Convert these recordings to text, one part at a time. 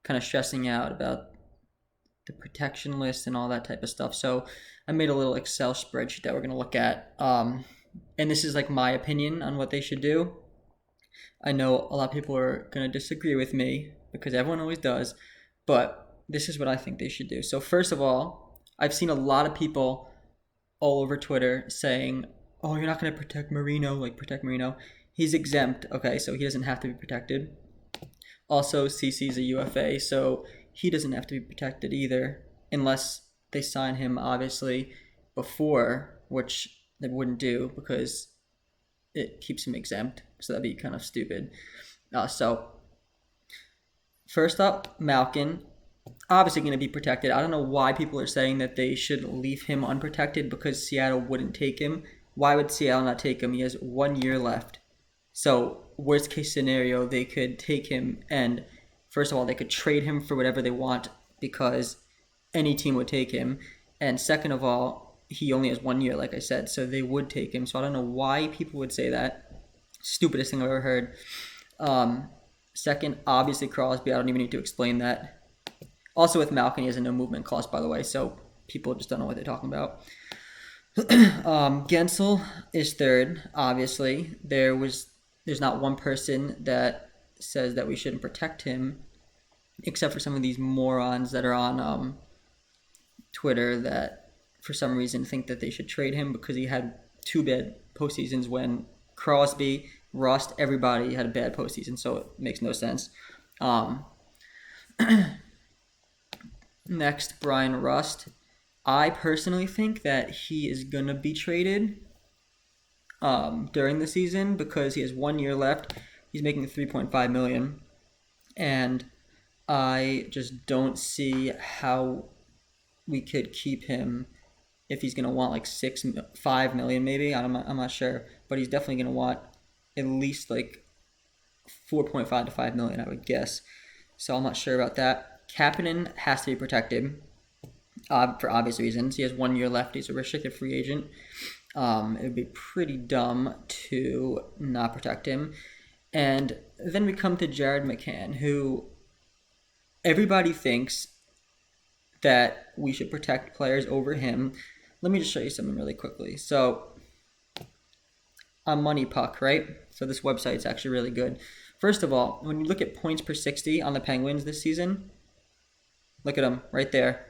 kind of stressing out about the protection list and all that type of stuff. So I made a little Excel spreadsheet that we're going to look at. And this is like my opinion on what they should do. I know a lot of people are going to disagree with me because everyone always does, but this is what I think they should do. So first of all, I've seen a lot of people all over Twitter saying, oh, you're not going to protect Marino, like protect Marino. He's exempt. Okay, so he doesn't have to be protected. Also, CC's a UFA, so he doesn't have to be protected either, unless they sign him, obviously, before, which they wouldn't do because it keeps him exempt, so that'd be kind of stupid. So, first up, Malkin, obviously going to be protected. I don't know why people are saying that they should leave him unprotected because Seattle wouldn't take him. Why would Seattle not take him? He has 1 year left. So, worst case scenario, they could take him and, first of all, they could trade him for whatever they want because any team would take him. And second of all, he only has 1 year, like I said, so they would take him. So I don't know why people would say that. Stupidest thing I've ever heard. Second, obviously Crosby. I don't even need to explain that. Also with Malkin, he has a no movement clause, by the way, so people just don't know what they're talking about. Guentzel is third, obviously. There's not one person that says that we shouldn't protect him, except for some of these morons that are on Twitter that for some reason think that they should trade him because he had 2 bad postseasons when Crosby, Rust, everybody had a bad postseason, so it makes no sense. Next, Bryan Rust. I personally think that he is going to be traded during the season because he has 1 year left. He's making $3.5 million, and I just don't see how we could keep him if he's gonna want like 5 million maybe. I'm not sure, but he's definitely gonna want at least like 4.5 to 5 million, I would guess. So I'm not sure about that. Kapanen has to be protected for obvious reasons. He has 1 year left. He's a restricted free agent. It would be pretty dumb to not protect him. And then we come to Jared McCann, who everybody thinks that we should protect players over him. Let me just show you something really quickly. So, on Money Puck, right? So this website's actually really good. First of all, when you look at points per 60 on the Penguins this season, look at him right there.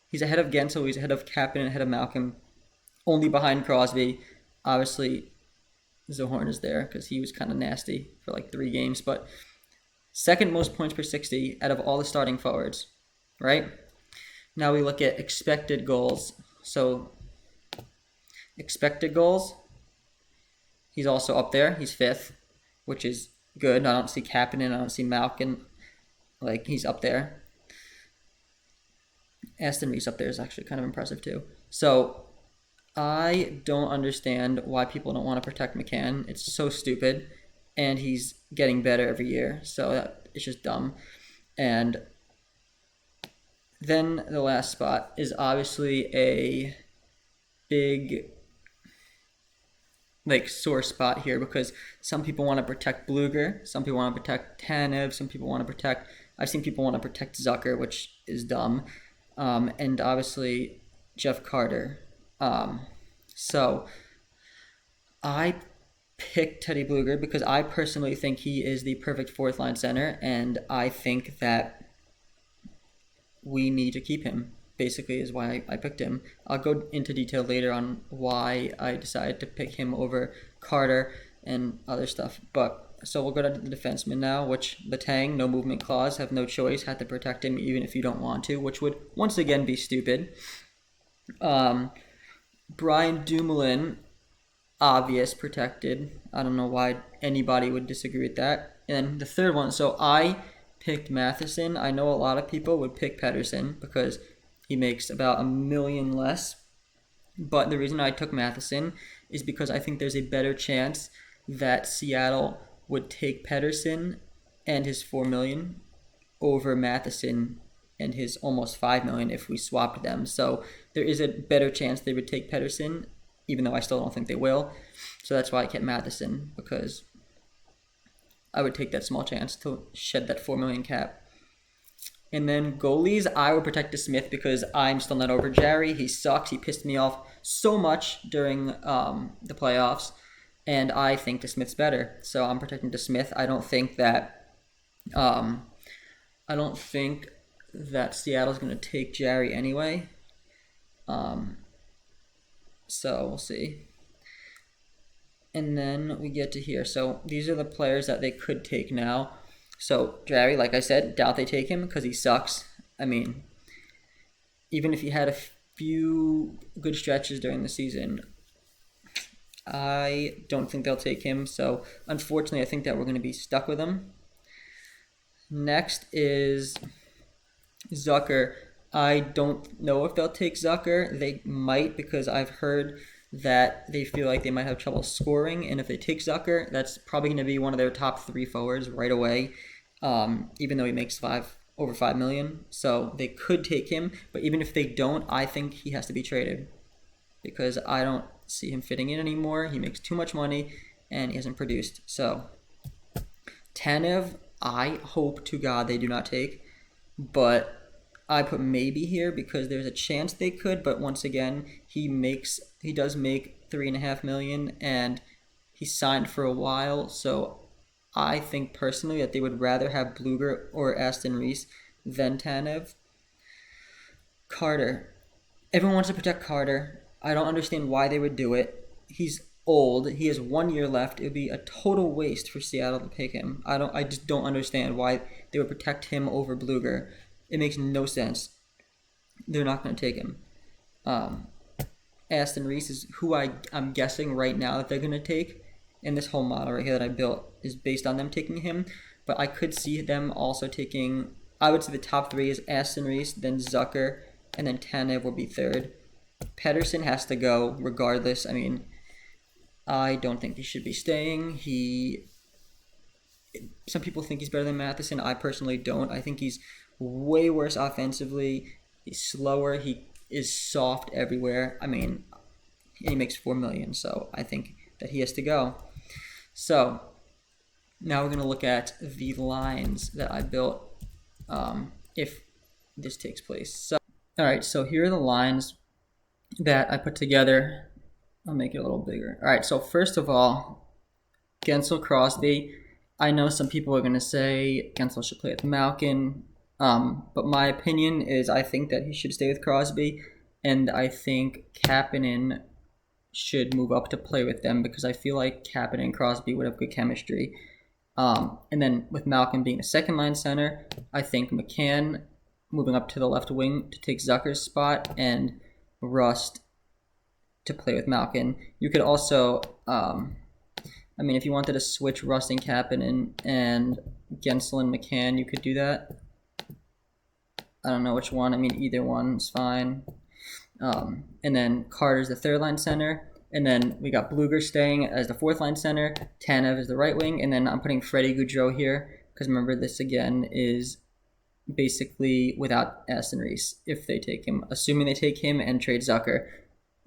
He's ahead of Guentzel, he's ahead of Kapanen, ahead of Malkin, only behind Crosby. Obviously, Zohorn is there because he was kind of nasty for like 3 games, but second most points per 60 out of all the starting forwards, right? Now we look at expected goals. So expected goals, he's also up there. He's 5th, which is good. I don't see Kapanen, I don't see Malkin. Like, he's up there. Aston Reese up there is actually kind of impressive too. So I don't understand why people don't want to protect McCann. It's so stupid, and he's getting better every year, so it's just dumb. And then the last spot is obviously a big sore spot here because some people want to protect Blueger, some people want to protect Tanev, some people want to protect. I've seen people want to protect Zucker, which is dumb, and obviously Jeff Carter. So I picked Teddy Blueger because I personally think he is the perfect 4th line center, and I think that we need to keep him, basically, is why I picked him. I'll go into detail later on why I decided to pick him over Carter and other stuff. But so we'll go to the defenseman now, which Letang, no movement clause, have no choice, had to protect him even if you don't want to, which would once again be stupid. Brian Dumoulin, obvious, protected. I don't know why anybody would disagree with that. And the third one, so I picked Matheson. I know a lot of people would pick Pedersen because he makes about $1 million less. But the reason I took Matheson is because I think there's a better chance that Seattle would take Pedersen and his $4 million over Matheson and his almost $5 million if we swapped them. So there is a better chance they would take Pedersen, even though I still don't think they will. So that's why I kept Matheson, because I would take that small chance to shed that $4 million cap. And then goalies, I would protect DeSmith because I'm still not over Jarry. He sucks. He pissed me off so much during the playoffs, and I think DeSmith's better. So I'm protecting DeSmith. I don't think that Seattle's going to take Jarry anyway. So we'll see. And then we get to here. So these are the players that they could take now. So Jarry, like I said, doubt they take him because he sucks. I mean, even if he had a few good stretches during the season, I don't think they'll take him. So unfortunately, I think that we're going to be stuck with him. Next is Zucker. I don't know if they'll take Zucker. They might, because I've heard that they feel like they might have trouble scoring, and if they take Zucker, that's probably going to be one of their top 3 forwards right away, even though he makes over $5 million. So they could take him, but even if they don't, I think he has to be traded because I don't see him fitting in anymore. He makes too much money, and he hasn't produced. So Tanev, I hope to God they do not take, but I put maybe here because there's a chance they could, but once again, he does make $3.5 million, and he signed for a while, so I think personally that they would rather have Blueger or Aston Reese than Tanev. Carter. Everyone wants to protect Carter. I don't understand why they would do it. He's old. He has 1 year left. It would be a total waste for Seattle to pick him. I just don't understand why they would protect him over Blueger. It makes no sense. They're not going to take him. Aston Reese is who I'm guessing right now that they're going to take. And this whole model right here that I built is based on them taking him. But I could see them also taking, I would say the top 3 is Aston Reese, then Zucker, and then Tanev will be 3rd. Pedersen has to go regardless. I mean, I don't think he should be staying. Some people think he's better than Matheson. I personally don't. I think he's way worse offensively. He's slower. He is soft everywhere. I mean, he makes $4 million, so I think that he has to go. So now we're going to look at the lines that I built if this takes place. So, all right, so here are the lines that I put together. I'll make it a little bigger. All right, so first of all, Guentzel, Crosby. I know some people are going to say Guentzel should play with Malkin. But my opinion is I think that he should stay with Crosby, and I think Kapanen should move up to play with them because I feel like Kapanen and Crosby would have good chemistry. And then with Malkin being a second-line center, I think McCann moving up to the left wing to take Zucker's spot and Rust to play with Malkin. You could also, if you wanted to switch Rust and Kapanen and Guentzel and McCann, you could do that. I don't know which one. I mean, either one's fine. And then Carter's the 3rd-line center. And then we got Blueger staying as the 4th-line center. Tanev is the right wing. And then I'm putting Freddie Gaudreau here because remember, this again is basically without Aston Reese if they take him. Assuming they take him and trade Zucker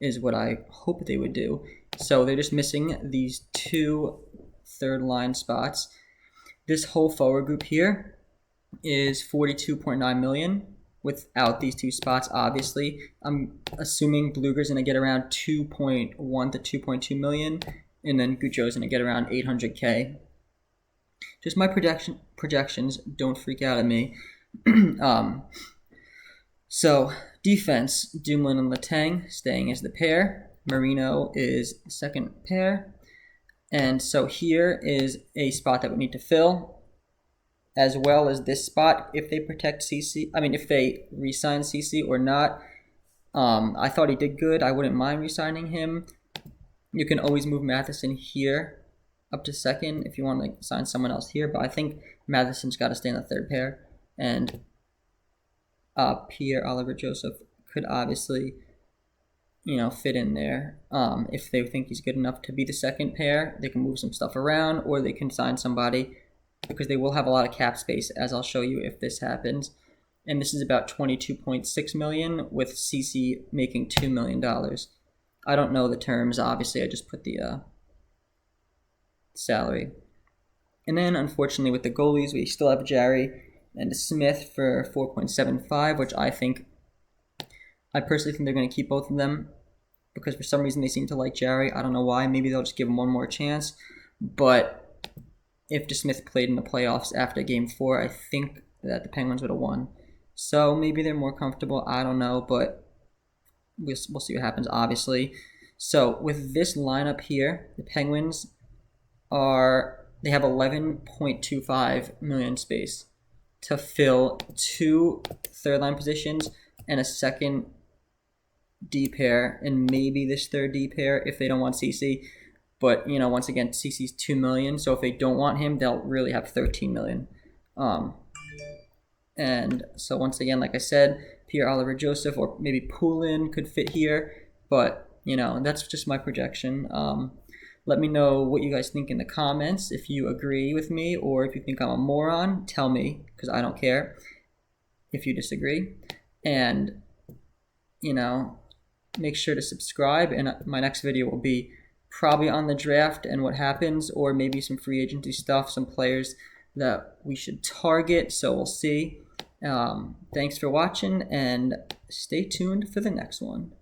is what I hope they would do. So they're just missing these 2 3rd-line spots. This whole forward group here is $42.9 million without these 2 spots, obviously. I'm assuming Blueger's going to get around $2.1 to $2.2 million, and then Gaudreau's going to get around $800K. Just my projections, don't freak out at me. So, defense, Dumoulin and Letang staying as the pair. Marino is the 2nd pair. And so here is a spot that we need to fill, as well as this spot if they protect CC. If they re-sign CC or not. I thought he did good. I wouldn't mind re-signing him. You can always move Matheson here up to 2nd if you want to sign someone else here. But I think Matheson's got to stay in the 3rd pair. And Pierre-Olivier Joseph could obviously, fit in there. If they think he's good enough to be the 2nd pair, they can move some stuff around or they can sign somebody, because they will have a lot of cap space, as I'll show you if this happens. And this is about $22.6 million, with CC making $2 million. I don't know the terms, obviously. I just put the salary. And then, unfortunately, with the goalies, we still have Jarry. and Smith for 4.75, which I personally think they're going to keep both of them because for some reason they seem to like Jarry. I don't know why. Maybe they'll just give him one more chance. But if DeSmith played in the playoffs after Game 4, I think that the Penguins would have won. So maybe they're more comfortable. I don't know, but we'll see what happens, obviously. So with this lineup here, the Penguins they have 11.25 million space to fill 2 third-line positions and a second D pair, and maybe this third D pair if they don't want CC. But, once again, CC's $2 million, so if they don't want him, they'll really have $13 million. And so once again, like I said, Pierre-Olivier Joseph or maybe Poulin could fit here, but, that's just my projection. Let me know what you guys think in the comments. If you agree with me or if you think I'm a moron, tell me, because I don't care if you disagree. And, make sure to subscribe, and my next video will be probably on the draft and what happens, or maybe some free agency stuff, some players that we should target, so we'll see. Thanks for watching, and stay tuned for the next one.